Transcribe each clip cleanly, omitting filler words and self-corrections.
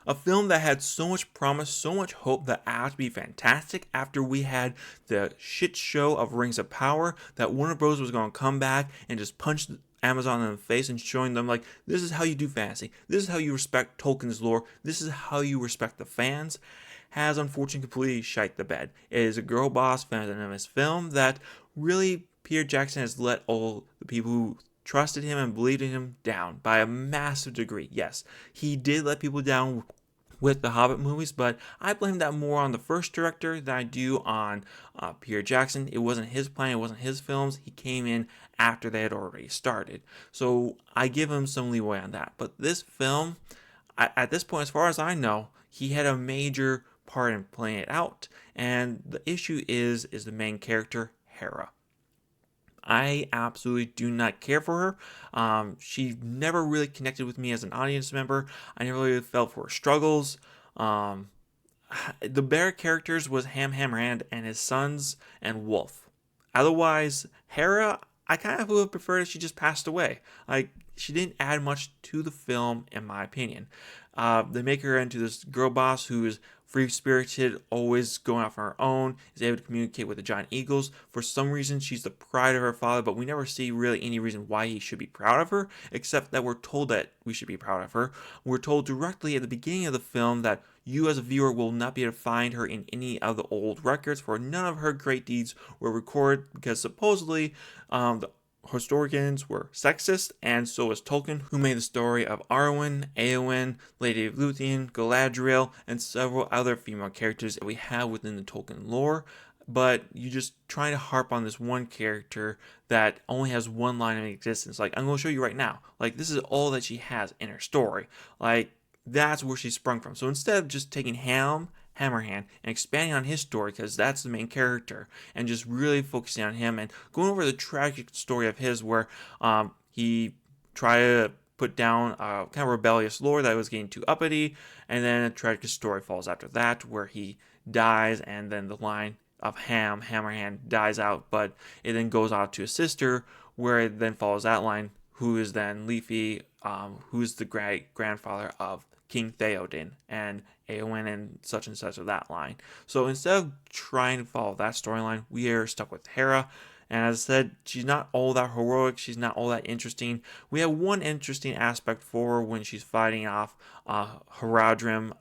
A film that had so much promise, so much hope that had to be fantastic after we had the shit show of Rings of Power that Warner Bros. Was going to come back and just punch Amazon in the face and showing them like, this is how you do fantasy. This is how you respect Tolkien's lore. This is how you respect the fans. Has unfortunately completely shite the bed. It is a girl boss feminist film that really Peter Jackson has let all the people who trusted him and believed in him down by a massive degree. Yes, he did let people down with the Hobbit movies, but I blame that more on the first director than I do on Peter Jackson. It wasn't his plan, it wasn't his films. He came in after they had already started. So I give him some leeway on that. But this film, at this point, as far as I know, he had a major part in playing it out. And the issue is the main character, Hera. I absolutely do not care for her. She never really connected with me as an audience member. I never really felt for her struggles. Um, the better characters was Hammerhand and his sons and Wolf. Otherwise, Hera, I kind of would have preferred if she just passed away. Like, she didn't add much to the film, in my opinion. They make her into this girl boss who is free spirited, always going off on her own, is able to communicate with the giant eagles. For some reason, she's the pride of her father, but we never see really any reason why he should be proud of her, except that we're told that we should be proud of her. We're told directly at the beginning of the film that you as a viewer will not be able to find her in any of the old records, for none of her great deeds were recorded because supposedly the historians were sexist, and so was Tolkien, who made the story of Arwen, Eowyn, Lady of Luthien, Galadriel, and several other female characters that we have within the Tolkien lore. But you just trying to harp on this one character that only has one line of existence. Like, I'm going to show you right now. Like, this is all that she has in her story. Like, that's where she sprung from. So instead of just taking Hammerhand and expanding on his story, because that's the main character, and just really focusing on him and going over the tragic story of his where he tried to put down a kind of rebellious lord that was getting too uppity, and then a tragic story falls after that where he dies, and then the line of Hammerhand dies out, but it then goes out to his sister, where it then follows that line, who is then Leafy, who's the great grandfather of King Theoden and Eowyn and such of that line. So instead of trying to follow that storyline, we are stuck with Hera. And as I said, she's not all that heroic. She's not all that interesting. We have one interesting aspect for her when she's fighting off Haradrim.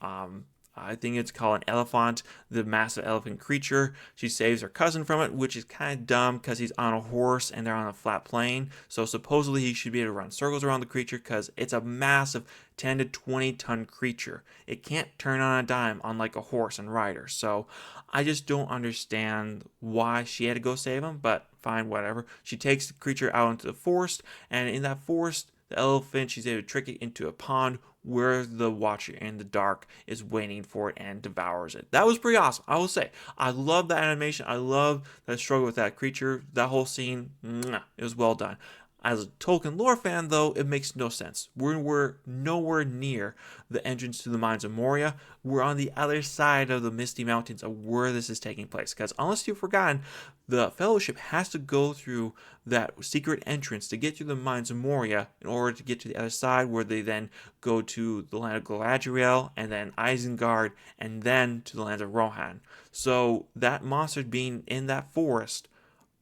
I think it's called an elephant, the massive elephant creature. She saves her cousin from it, which is kind of dumb because he's on a horse and they're on a flat plain. So supposedly he should be able to run circles around the creature because it's a massive 10 to 20 ton creature. It can't turn on a dime unlike a horse and rider. So I just don't understand why she had to go save him, but fine, whatever. She takes the creature out into the forest, and in that forest, the elephant, she's able to trick it into a pond where the watcher in the dark is waiting for it and devours it. That was pretty awesome, I will say. I love that animation. I love that struggle with that creature. That whole scene, it was well done. As a Tolkien lore fan, though, it makes no sense. We're nowhere near the entrance to the Mines of Moria. We're on the other side of the Misty Mountains of where this is taking place. Because unless you've forgotten, the Fellowship has to go through that secret entrance to get to the Mines of Moria in order to get to the other side, where they then go to the land of Galadriel, and then Isengard, and then to the lands of Rohan. So that monster being in that forest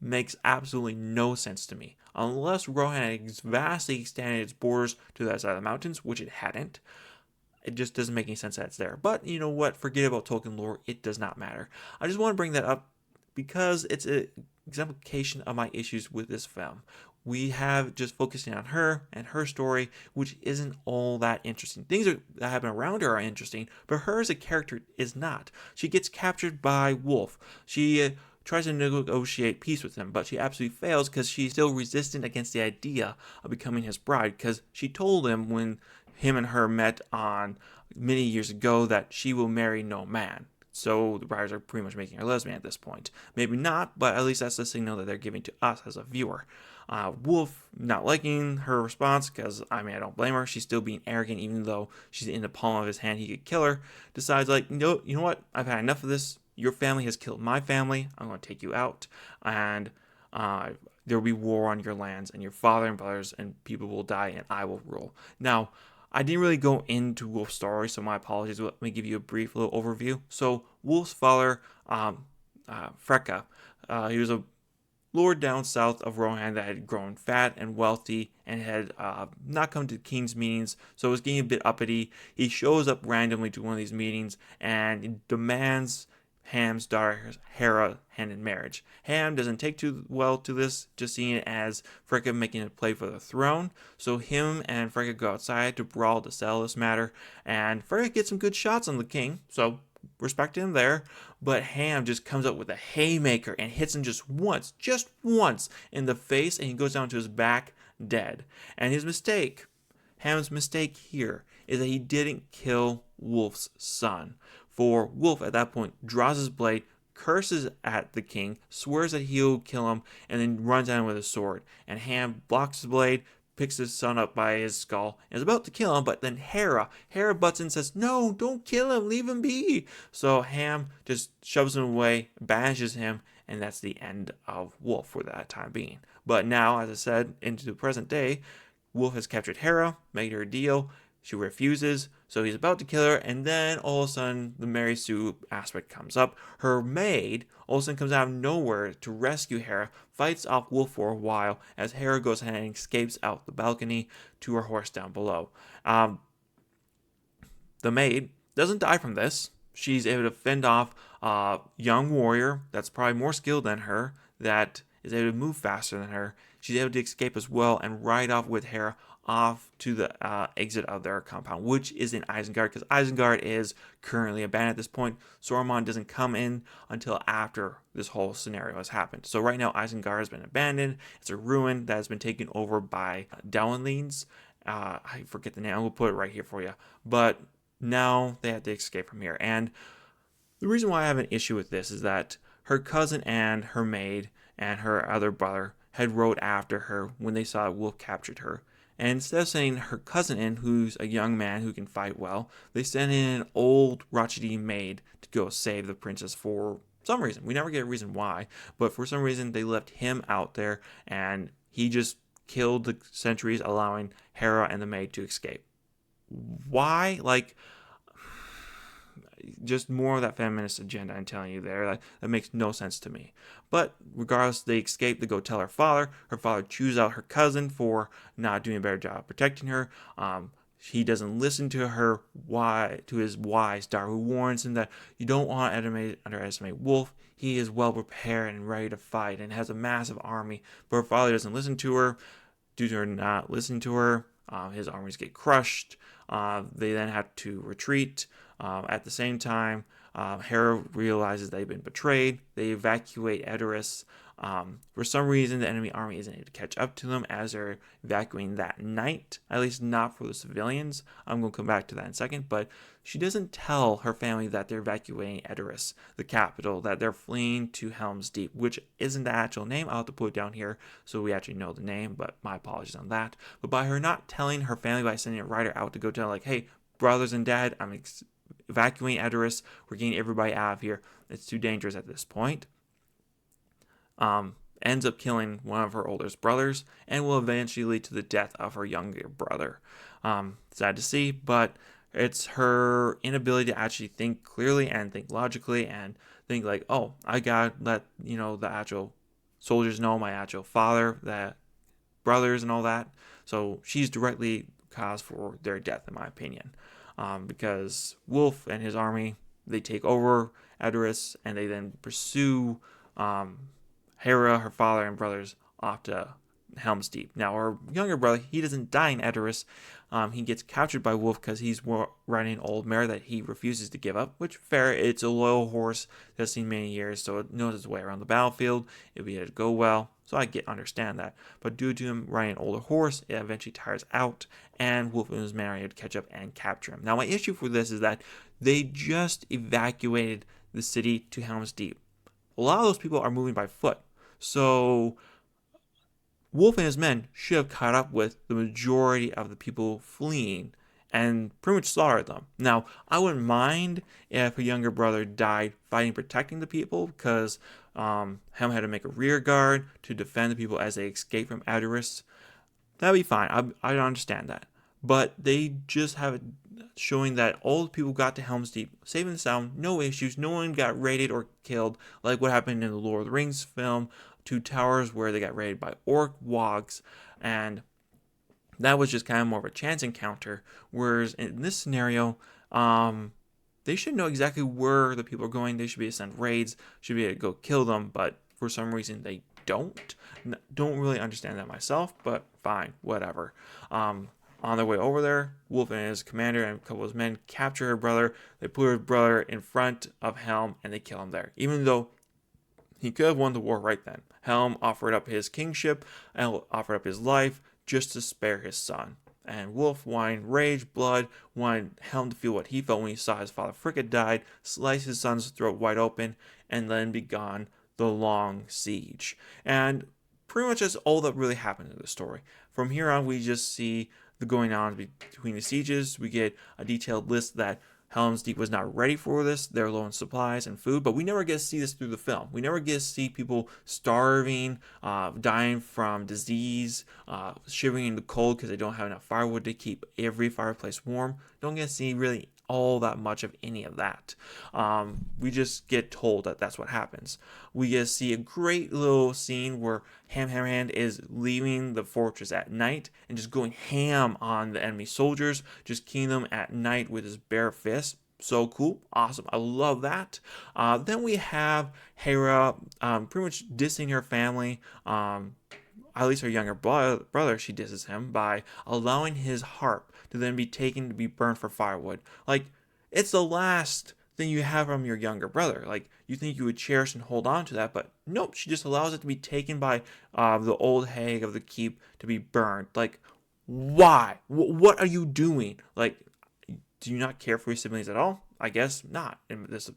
makes absolutely no sense to me. Unless Rohan had vastly extended its borders to that side of the mountains, which it hadn't, it just doesn't make any sense that it's there. But you know what? Forget about Tolkien lore. It does not matter. I just want to bring that up because it's an exemplification of my issues with this film. We have just focusing on her and her story, which isn't all that interesting. Things that happen around her are interesting, but her as a character is not. She gets captured by Wolf. She tries to negotiate peace with him, but she absolutely fails because she's still resistant against the idea of becoming his bride, because she told him when him and her met on many years ago that she will marry no man. So the brides are pretty much making her lesbian at this point. Maybe not, but at least that's the signal that they're giving to us as a viewer. Wolf not liking her response, because I don't blame her. She's still being arrogant, even though she's in the palm of his hand. He could kill her. Decides like, no, you know what? I've had enough of this. Your family has killed my family. I'm going to take you out, and there will be war on your lands, and your father and brothers and people will die, and I will rule. Now, I didn't really go into Wolf's story, so my apologies. Let me give you a brief little overview. So Wolf's father, Freka, he was a lord down south of Rohan that had grown fat and wealthy and had not come to king's meetings, so it was getting a bit uppity. He shows up randomly to one of these meetings and demands Ham's daughter Hera hand in marriage. Ham doesn't take too well to this, just seeing it as Freka making a play for the throne. So him and Freka go outside to brawl to settle this matter, and Freka gets some good shots on the king, so respect him there. But Ham just comes up with a haymaker and hits him just once in the face, and he goes down to his back dead. And Ham's mistake here is that he didn't kill Wolf's son. For Wolf at that point draws his blade, curses at the king, swears that he'll kill him, and then runs at him with a sword. And Ham blocks the blade, picks his son up by his skull, and is about to kill him, but then Hera butts in and says, "No, don't kill him, leave him be." So Ham just shoves him away, banishes him, and that's the end of Wolf for that time being. But now, as I said, into the present day, Wolf has captured Hera, made her a deal. She refuses, so he's about to kill her, and then all of a sudden the Mary Sue aspect comes up. Her maid all of a sudden comes out of nowhere to rescue Hera, fights off Wolf for a while as Hera goes ahead and escapes out the balcony to her horse down below. The maid doesn't die from this. She's able to fend off a young warrior that's probably more skilled than her, that is able to move faster than her. She's able to escape as well and ride off with Hera off to the exit of their compound, which is in Isengard, because Isengard is currently abandoned at this point. Saruman doesn't come in until after this whole scenario has happened. So right now, Isengard has been abandoned. It's a ruin that has been taken over by Dowlings. I forget the name. We'll put it right here for you. But now they have to escape from here. And the reason why I have an issue with this is that her cousin and her maid and her other brother had rode after her when they saw Wolf captured her. And instead of sending her cousin in, who's a young man who can fight well, they sent in an old Rachidi maid to go save the princess for some reason. We never get a reason why, but for some reason they left him out there, and he just killed the sentries, allowing Hera and the maid to escape. Why? Just more of that feminist agenda I'm telling you there. That makes no sense to me. But regardless, they escape. They go tell her father. Her father chews out her cousin for not doing a better job protecting her. He doesn't listen to his wise daughter, who warns him that you don't want to underestimate Wolf. He is well prepared and ready to fight and has a massive army. But her father doesn't listen to her. Due to her not listening to her, his armies get crushed. They then have to retreat. At the same time, Hera realizes they've been betrayed. They evacuate Edoras. For some reason, the enemy army isn't able to catch up to them as they're evacuating that night, at least not for the civilians. I'm going to come back to that in a second, but she doesn't tell her family that they're evacuating Edoras, the capital, that they're fleeing to Helm's Deep, which isn't the actual name. I'll have to put it down here so we actually know the name, but my apologies on that. But by her not telling her family, by sending a rider out to go tell, hey, brothers and dad, I'm evacuating Edoras, we're getting everybody out of here, it's too dangerous at this point, ends up killing one of her oldest brothers and will eventually lead to the death of her younger brother. Sad to see, but it's her inability to actually think clearly and think logically and think I gotta let the actual soldiers know, my actual father, that brothers and all that. So she's directly cause for their death, in my opinion. Because Wolf and his army, they take over Edoras and they then pursue Hera, her father, and brothers off to Helm's Deep. Now, her younger brother, he doesn't die in Edoras. He gets captured by Wolf because he's riding an old mare that he refuses to give up, which, fair, it's a loyal horse that's seen many years, so it knows its way around the battlefield. It'll be able to go well, so I understand that. But due to him riding an older horse, it eventually tires out, and Wolf and his men are able to catch up and capture him. Now, my issue for this is that they just evacuated the city to Helm's Deep. A lot of those people are moving by foot, so Wolf and his men should have caught up with the majority of the people fleeing and pretty much slaughtered them. Now, I wouldn't mind if a younger brother died fighting, protecting the people, because Helm had to make a rear guard to defend the people as they escape from Edoras. That'd be fine. I understand that. but they just have it showing that all the people got to Helm's Deep safe and sound, no issues, no one got raided or killed, like what happened in the Lord of the Rings film, Two Towers, where they got raided by orc wogs, and that was just kind of more of a chance encounter. Whereas in this scenario, they should know exactly where the people are going. They should be able to send raids, should be able to go kill them, but for some reason they don't. Don't really understand that myself, but fine, whatever. On their way over there, Wolf and his commander and a couple of his men capture her brother. They put her brother in front of Helm and they kill him there. Even though he could have won the war right then. Helm offered up his kingship and offered up his life just to spare his son. And Wolf wanted rage, blood, wanted Helm to feel what he felt when he saw his father Fricka died, slice his son's throat wide open, and then begun the long siege. And pretty much that's all that really happened in the story. From here on, we just see the going on between the sieges. We get a detailed list that Helm's Deep was not ready for this. They're low on supplies and food, but we never get to see this through the film. We never get to see people starving, dying from disease, shivering in the cold because they don't have enough firewood to keep every fireplace warm. Don't get to see really all that much of any of that. We just get told that that's what happens. We get to see a great little scene where Hammerhand is leaving the fortress at night and just going ham on the enemy soldiers, just killing them at night with his bare fist. So cool, awesome, I love that. Then we have Hera pretty much dissing her family. At least her younger brother, she disses him by allowing his harp to then be taken to be burned for firewood. Like, it's the last thing you have from your younger brother. Like, you think you would cherish and hold on to that, but nope, she just allows it to be taken by the old hag of the keep to be burned. Like, why? What are you doing? Like, do you not care for your siblings at all? I guess not in this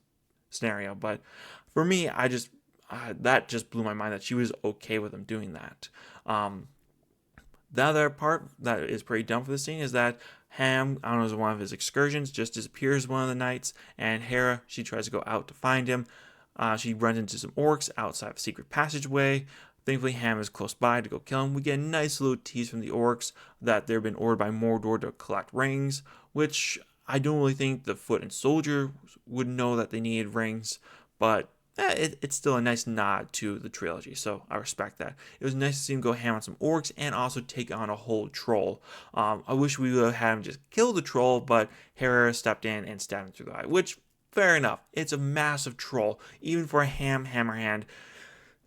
scenario, but for me, that just blew my mind that she was okay with him doing that. The other part that is pretty dumb for the scene is that Ham, I don't know, is one of his excursions, just disappears one of the nights, and Hera, she tries to go out to find him. She runs into some orcs outside of a secret passageway. Thankfully, Ham is close by to go kill him. We get a nice little tease from the orcs that they've been ordered by Mordor to collect rings, which I don't really think the foot and soldier would know that they needed rings, but it's still a nice nod to the trilogy, so I respect that. It was nice to see him go ham on some orcs and also take on a whole troll. I wish we would have had him just kill the troll, but Hera stepped in and stabbed him through the eye, which, fair enough. It's a massive troll. Even for a hammerhand,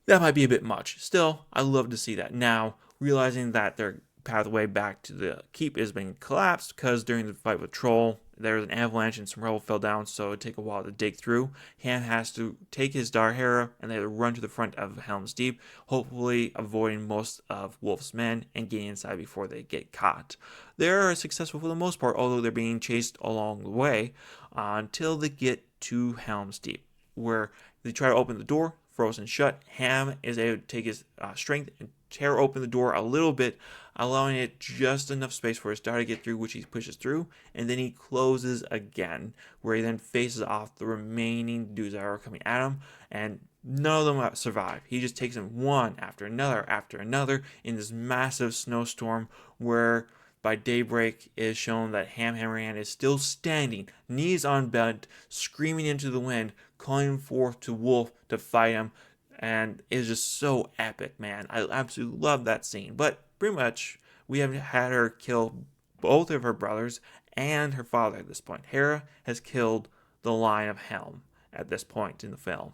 that might be a bit much. Still, I love to see that. Now, realizing that their pathway back to the keep is being collapsed because during the fight with Troll, there was an avalanche and some rubble fell down, so it'd take a while to dig through. Ham has to take his daughter Hera, and they have to run to the front of Helm's Deep, hopefully avoiding most of Wolf's men and getting inside before they get caught. They're successful for the most part, although they're being chased along the way until they get to Helm's Deep, where they try to open the door, frozen shut. Ham is able to take his strength and tear open the door a little bit, allowing it just enough space for his daughter to get through, which he pushes through, and then he closes again, where he then faces off the remaining dudes that are coming at him, and none of them survive. He just takes them one after another in this massive snowstorm, where by daybreak it is shown that Hammerhand is still standing, knees on bent, screaming into the wind, calling forth to Wolf to fight him, and it's just so epic, man. I absolutely love that scene. But pretty much, we have had her kill both of her brothers and her father at this point. Hera has killed the line of Helm at this point in the film.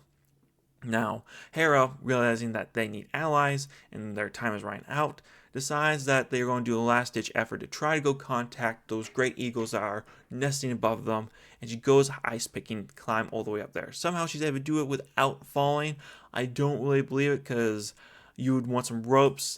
Now, Hera, realizing that they need allies and their time is running out, decides that they're going to do a last-ditch effort to try to go contact those great eagles that are nesting above them, and she goes ice-picking to climb all the way up there. Somehow she's able to do it without falling. I don't really believe it because you would want some ropes,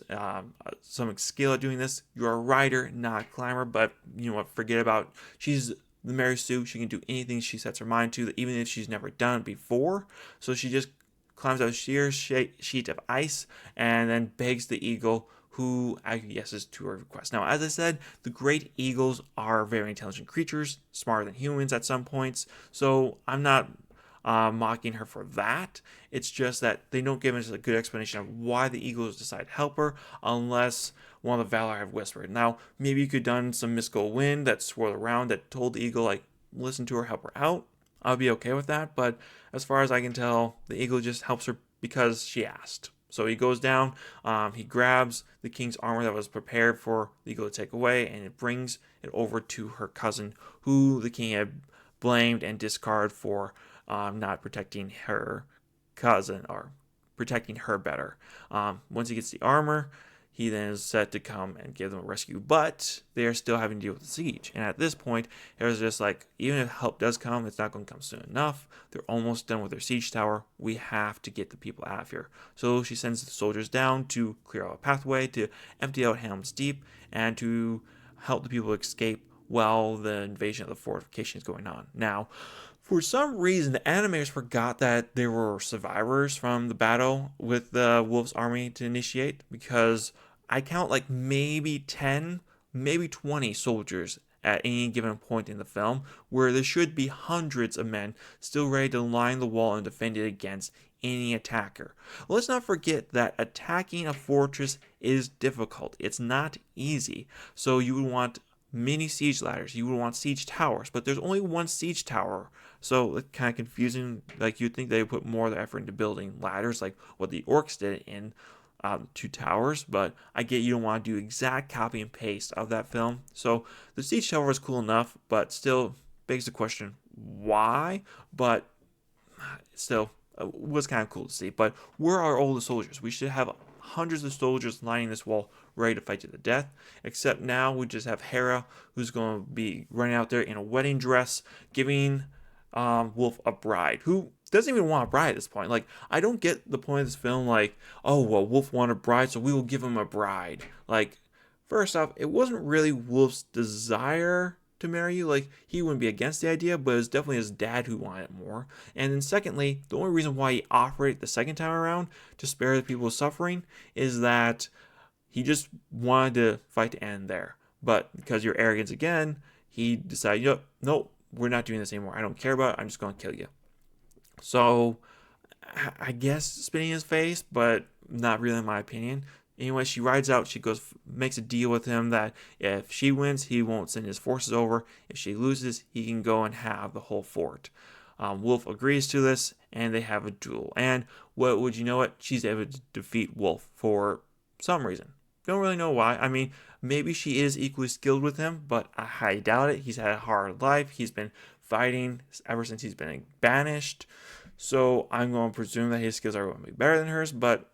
some skill at doing this. You're a rider, not a climber, but you know what, forget about, she's the Mary Sue. She can do anything she sets her mind to, even if she's never done it before. So she just climbs out a sheer sheet of ice and then begs the eagle, who acquiesces to her request. Now, as I said, the great eagles are very intelligent creatures, smarter than humans at some points, so I'm not mocking her for that. It's just that they don't give us a good explanation of why the eagles decide to help her, unless one of the Valar have whispered. Now, maybe you could have done some mystical wind that swirled around that told the eagle, like, listen to her, help her out. I'll be okay with that, but as far as I can tell, the eagle just helps her because she asked. So he goes down, he grabs the king's armor that was prepared for the eagle to take away, and it brings it over to her cousin, who the king had blamed and discarded for not protecting her cousin or protecting her better. Once he gets the armor, he then is set to come and give them a rescue, but they are still having to deal with the siege. And at this point, it was just like, even if help does come, it's not going to come soon enough. They're almost done with their siege tower. We have to get the people out of here. So she sends the soldiers down to clear out a pathway, to empty out Helm's Deep, and to help the people escape while the invasion of the fortification is going on. Now, for some reason, the animators forgot that there were survivors from the battle with the Wolf's army to initiate, because I count like maybe 10, maybe 20 soldiers at any given point in the film, where there should be hundreds of men still ready to line the wall and defend it against any attacker. Let's not forget that attacking a fortress is difficult. It's not easy. So you would want mini siege ladders, you would want siege towers, but there's only one siege tower. So it's kind of confusing. Like, you'd think they would put more of the effort into building ladders, like what the orcs did in 2 towers, but I get you don't want to do exact copy and paste of that film. So the siege tower was cool enough, but still begs the question why. But still, was kind of cool to see. But where are all the soldiers? We should have hundreds of soldiers lining this wall, ready to fight to the death. Except now we just have Hera, who's going to be running out there in a wedding dress, giving Wolf a bride, who doesn't even want a bride at this point. Like, I don't get the point of this film, like, oh, well, Wolf wanted a bride, so we will give him a bride. Like, first off, it wasn't really Wolf's desire to marry you. Like, he wouldn't be against the idea, but it was definitely his dad who wanted it more. And then secondly, the only reason why he offered it the second time around, to spare the people suffering, is that he just wanted to fight to end there. But because of your arrogance again, he decided, no, we're not doing this anymore. I don't care about it. I'm just going to kill you. So, I guess spitting in his face, but not really in my opinion. Anyway, she rides out. She goes, makes a deal with him that if she wins, he won't send his forces over. If she loses, he can go and have the whole fort. Wolf agrees to this, and they have a duel. And what would you know it? She's able to defeat Wolf for some reason. Don't really know why. I mean, maybe she is equally skilled with him, but I highly doubt it. He's had a hard life. He's been fighting ever since he's been banished. So I'm going to presume that his skills are going to be better than hers, but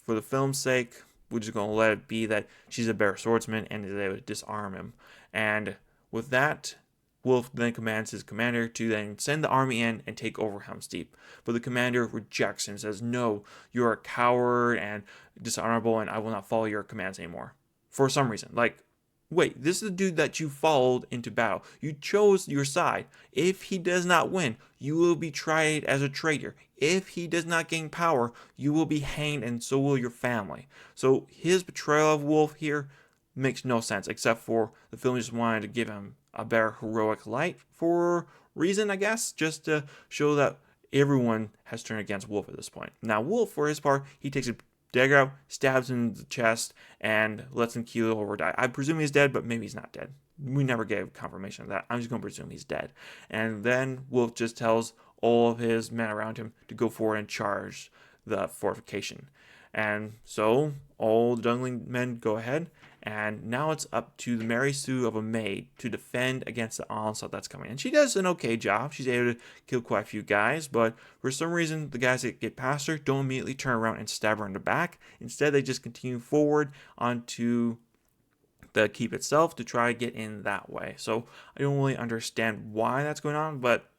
for the film's sake, we're just going to let it be that she's a better swordsman and is able to disarm him. And with that, Wolf then commands his commander to then send the army in and take over Helm's Deep. But the commander rejects and says, no, you're a coward and dishonorable, and I will not follow your commands anymore. For some reason. Like, wait, this is the dude that you followed into battle. You chose your side. If he does not win, you will be tried as a traitor. If he does not gain power, you will be hanged, and so will your family. So his betrayal of Wolf here makes no sense, except for the film just wanted to give him a better heroic light for reason, I guess, just to show that everyone has turned against Wolf at this point. Now, Wolf, for his part, he takes a dagger out, stabs him in the chest, and lets him keel over die. I presume he's dead, but maybe he's not dead. We never gave confirmation of that. I'm just going to presume he's dead. And then Wolf just tells all of his men around him to go forward and charge the fortification. And so all the jungling men go ahead, and now it's up to the Mary Sue of a maid to defend against the onslaught that's coming. And she does an okay job. She's able to kill quite a few guys, but for some reason, the guys that get past her don't immediately turn around and stab her in the back. Instead, they just continue forward onto the keep itself to try to get in that way. So I don't really understand why that's going on, but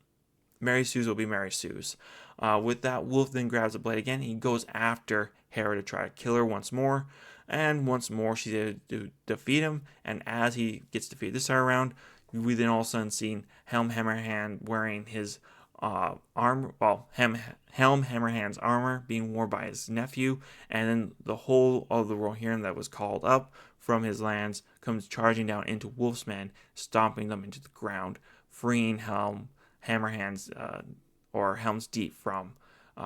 Mary Sue's will be Mary Sue's. With that, Wolf then grabs the blade again. He goes after Hera to try to kill her once more. And once more, she's able to defeat him. And as he gets defeated this time around, we then all of a sudden see Helm Hammerhand wearing his armor. Well, Helm Hammerhand's armor being worn by his nephew. And then the whole of the Rohirrim that was called up from his lands comes charging down into Wolf's men, stomping them into the ground, freeing Helm Hammerhand's or Helm's Deep from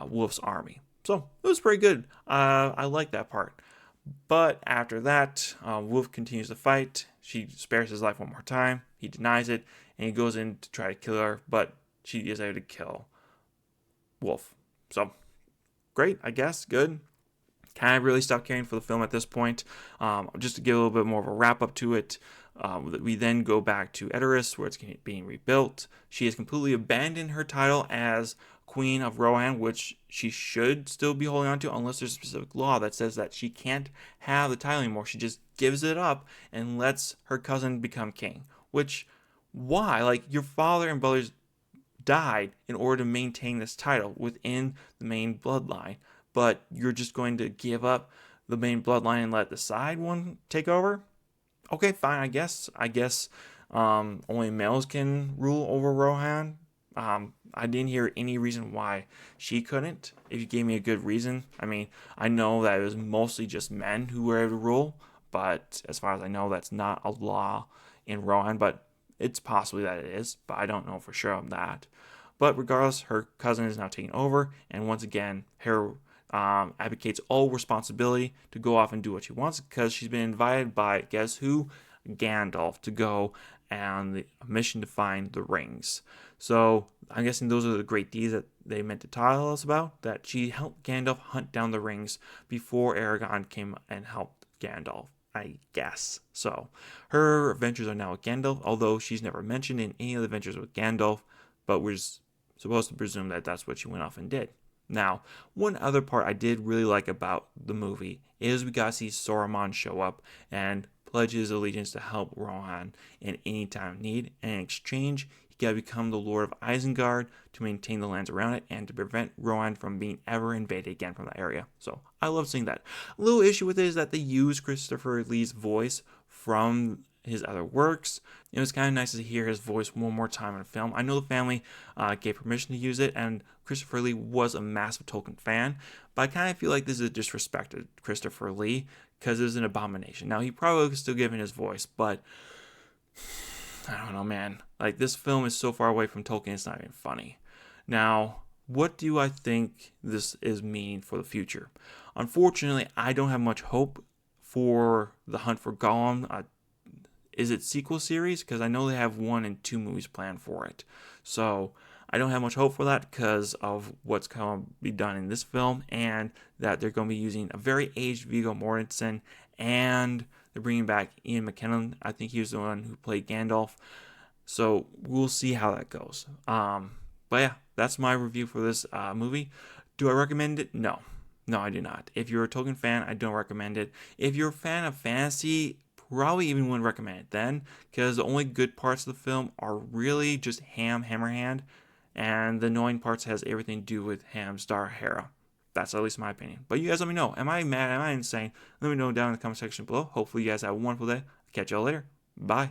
Wolf's army. So it was pretty good. I like that part. But after that, Wolf continues to fight. She spares his life one more time. He denies it, and he goes in to try to kill her, but she is able to kill Wolf. So, great, I guess. Good. Kind of really stopped caring for the film at this point. Just to give a little bit more of a wrap up to it, we then go back to Edoras, where it's being rebuilt. She has completely abandoned her title as Queen of Rohan, which she should still be holding on to, unless there's a specific law that says that she can't have the title anymore. She just gives it up and lets her cousin become king. Which, why? Like, your father and brothers died in order to maintain this title within the main bloodline, but you're just going to give up the main bloodline and let the side one take over? Okay, fine, I guess only males can rule over Rohan. I didn't hear any reason why she couldn't. If you gave me a good reason, I mean, I know that it was mostly just men who were able to rule, but as far as I know, that's not a law in Rohan. But it's possibly that it is, but I don't know for sure on that. But regardless, her cousin is now taking over, and once again, her advocates all responsibility to go off and do what she wants because she's been invited by, guess who? Gandalf, to go on the mission to find the rings. So I'm guessing those are the great deeds that they meant to tell us about, that she helped Gandalf hunt down the rings before Aragorn came and helped Gandalf, I guess. So her adventures are now with Gandalf, although she's never mentioned in any of the adventures with Gandalf, but we're supposed to presume that that's what she went off and did. Now, one other part I did really like about the movie is we got to see Saruman show up and pledge his allegiance to help Rohan in any time of need, and in exchange, he got to become the Lord of Isengard to maintain the lands around it and to prevent Rohan from being ever invaded again from that area. So I love seeing that. A little issue with it is that they use Christopher Lee's voice from his other works. It was kind of nice to hear his voice one more time in a film. I know the family gave permission to use it, and Christopher Lee was a massive Tolkien fan, but I kind of feel like this is a disrespect to Christopher Lee because it was an abomination. Now, he probably could still give in his voice, but I don't know, man. Like, this film is so far away from Tolkien, it's not even funny. Now, what do I think this is meaning for the future? Unfortunately, I don't have much hope for The Hunt for Gollum. Is it sequel series? Because I know they have 1 and 2 movies planned for it. So I don't have much hope for that because of what's going to be done in this film, and that they're going to be using a very aged Viggo Mortensen, and they're bringing back Ian McKellen. I think he was the one who played Gandalf. So we'll see how that goes. But yeah, that's my review for this movie. Do I recommend it? No. No, I do not. If you're a Tolkien fan, I don't recommend it. If you're a fan of fantasy, probably even wouldn't recommend it then, because the only good parts of the film are really just Hammerhand, and the annoying parts has everything to do with Ham's daughter Hera. That's at least my opinion. But you guys let me know. Am I mad? Am I insane? Let me know down in the comment section below. Hopefully you guys have a wonderful day. Catch y'all later. Bye.